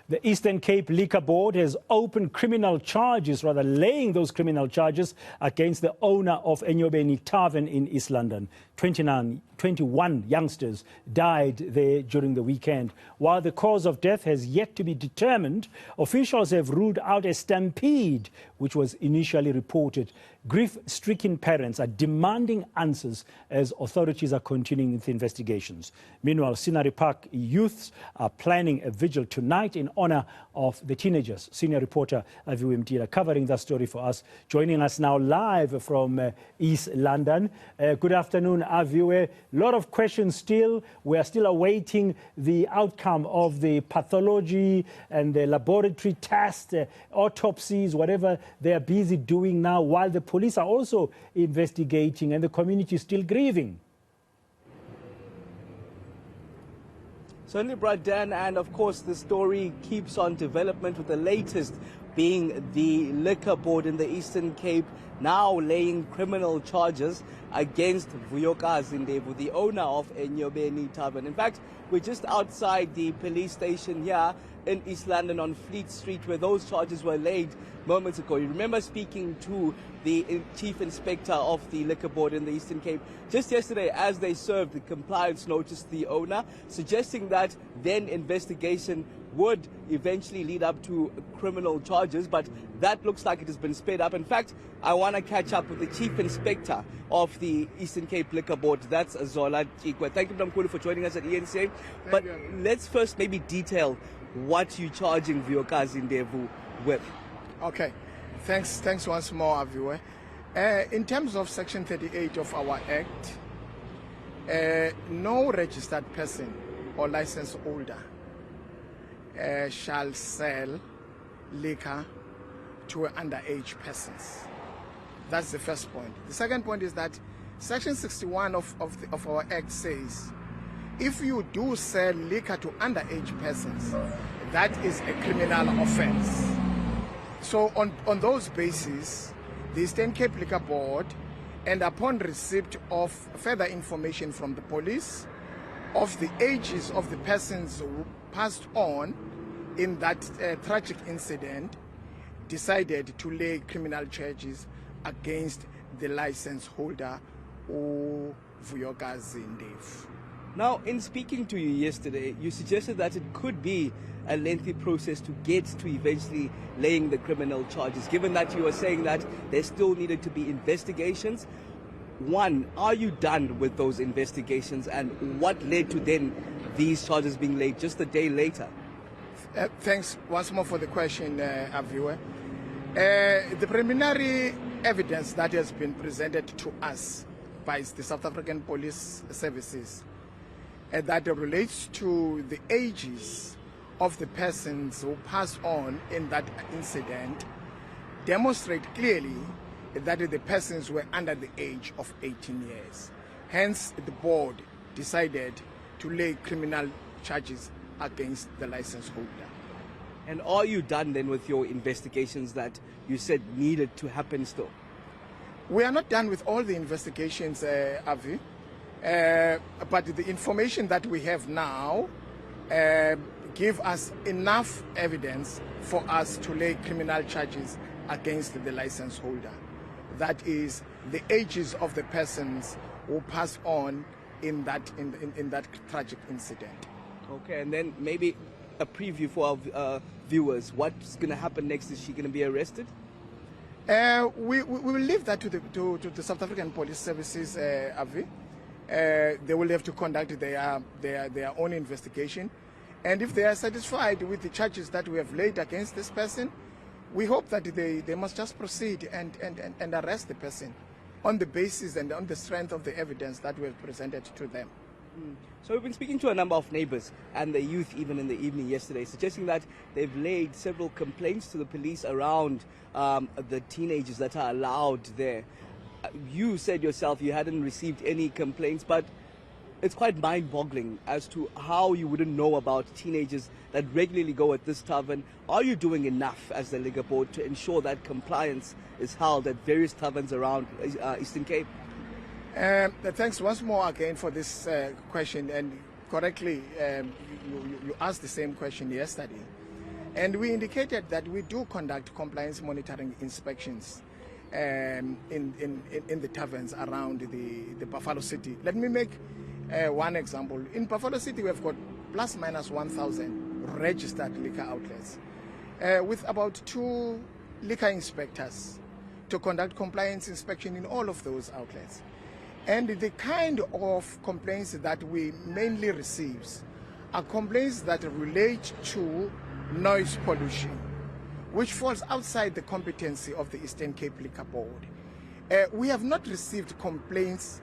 The Eastern Cape Liquor Board has opened criminal charges, rather laying those criminal charges against the owner of Enyobeni Tavern in East London. 21 youngsters died there during the weekend. While the cause of death has yet to be determined, officials have ruled out a stampede, which was initially reported. Grief-stricken parents are demanding answers as authorities are continuing with investigations. Meanwhile, Scenery Park youths are planning a vigil tonight in honor of the teenagers. Senior reporter Aviwe Mtila covering that story for us, joining us now live from East London. Good afternoon, Aviwe. A lot of questions still. We are still awaiting the outcome of the pathology and the laboratory tests, autopsies, whatever they are busy doing now, while the police are also investigating and the community is still grieving. Certainly, Brad Dan, and of course the story keeps on development, with the latest being the Liquor Board in the Eastern Cape now laying criminal charges against Vuyokazi Ndevu, the owner of Enyobeni Tavern. In fact, we're just outside the police station here in East London on Fleet Street, where those charges were laid moments ago. You remember speaking to the Chief Inspector of the Liquor Board in the Eastern Cape just yesterday as they served the compliance notice to the owner, suggesting that then investigation would eventually lead up to criminal charges, but that looks like it has been sped up. In fact, I want to catch up with the Chief Inspector of the Eastern Cape Liquor Board. That's Zola Chikwe. Thank you, Mkulu, for joining us at eNCA. But let's first maybe detail what you're charging Vuyokazi Ndevu with. Okay, thanks once more, Aviwe. In terms of Section 38 of our Act, no registered person or license holder shall sell liquor to underage persons. That's the first point. The second point is that Section 61 of our Act says, if you do sell liquor to underage persons, that is a criminal offense. So on those bases, the Eastern Cape Liquor Board, and upon receipt of further information from the police of the ages of the persons who passed on in that tragic incident, decided to lay criminal charges against the license holder, Vuyokazi Ndevu. Now, in speaking to you yesterday, you suggested that it could be a lengthy process to get to eventually laying the criminal charges, given that you were saying that there still needed to be investigations. One, are you done with those investigations, and what led to then these charges being laid just a day later? Thanks once more for the question, Aviwe. The preliminary evidence that has been presented to us by the South African Police Services that relates to the ages of the persons who passed on in that incident demonstrate clearly that the persons were under the age of 18 years. Hence, the board decided to lay criminal charges against the license holder. And are you done then with your investigations that you said needed to happen still? We are not done with all the investigations, Avi. But the information that we have now give us enough evidence for us to lay criminal charges against the license holder. That is the ages of the persons who passed on in that tragic incident. Okay, and then maybe a preview for our viewers. What's going to happen next? Is she going to be arrested? We will leave that to the South African Police Services, Avi. They will have to conduct their own investigation. And if they are satisfied with the charges that we have laid against this person, we hope that they must just proceed and arrest the person on the basis and on the strength of the evidence that we have presented to them. So we've been speaking to a number of neighbors and the youth even in the evening yesterday, suggesting that they've laid several complaints to the police around the teenagers that are allowed there. You said yourself you hadn't received any complaints, but it's quite mind-boggling as to how you wouldn't know about teenagers that regularly go at this tavern. Are you doing enough as the Liquor Board to ensure that compliance is held at various taverns around Eastern Cape? Thanks once more again for this question, and correctly you asked the same question yesterday. And we indicated that we do conduct compliance monitoring inspections in the taverns around the Buffalo City. Let me make one example. In Buffalo City, we've got plus minus 1,000 registered liquor outlets with about 2 liquor inspectors to conduct compliance inspection in all of those outlets. And the kind of complaints that we mainly receive are complaints that relate to noise pollution, which falls outside the competency of the Eastern Cape Liquor Board. We have not received complaints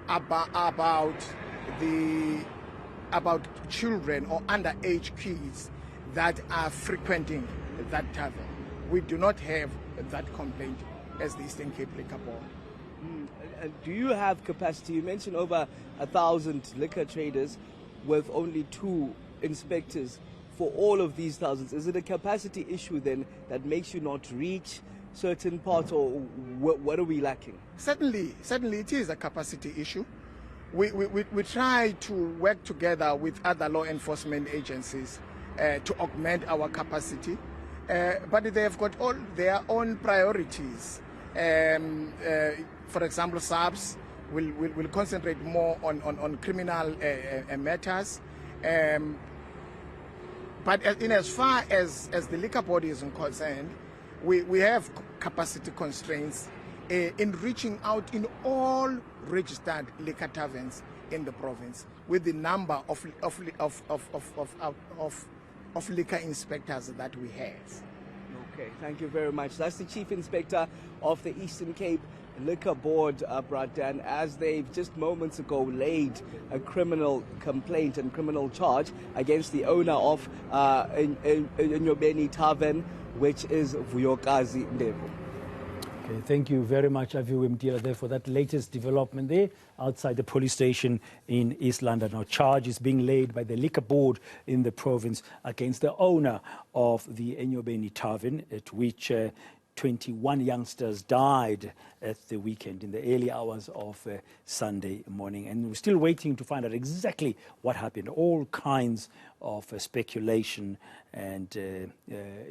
about children or underage kids that are frequenting that tavern. We do not have that complaint as the Eastern Cape Liquor Board. Do you have capacity? You mentioned over 1,000 liquor traders with only 2 inspectors for all of these thousands. Is it a capacity issue then that makes you not reach certain parts, or what are we lacking? Certainly it is a capacity issue. We try to work together with other law enforcement agencies to augment our capacity, but they have got all their own priorities. For example, SARS will concentrate more on criminal matters. But in as far as the liquor board is concerned, we have capacity constraints in reaching out in all registered liquor taverns in the province with the number of liquor inspectors that we have. Okay, thank you very much. That's the Chief Inspector of the Eastern Cape Liquor Board, Bradan, as they've just moments ago laid a criminal complaint and criminal charge against the owner of Enyobeni Tavern, which is Vuyokazi Ndevu. Okay, thank you very much, Aviwe Mtila, there for that latest development there outside the police station in East London. Now, charge is being laid by the liquor board in the province against the owner of the Enyobeni Tavern, at which 21 youngsters died at the weekend in the early hours of Sunday morning. And we're still waiting to find out exactly what happened. All kinds of speculation and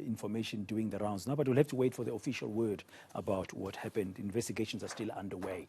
information doing the rounds now, but we'll have to wait for the official word about what happened. Investigations are still underway.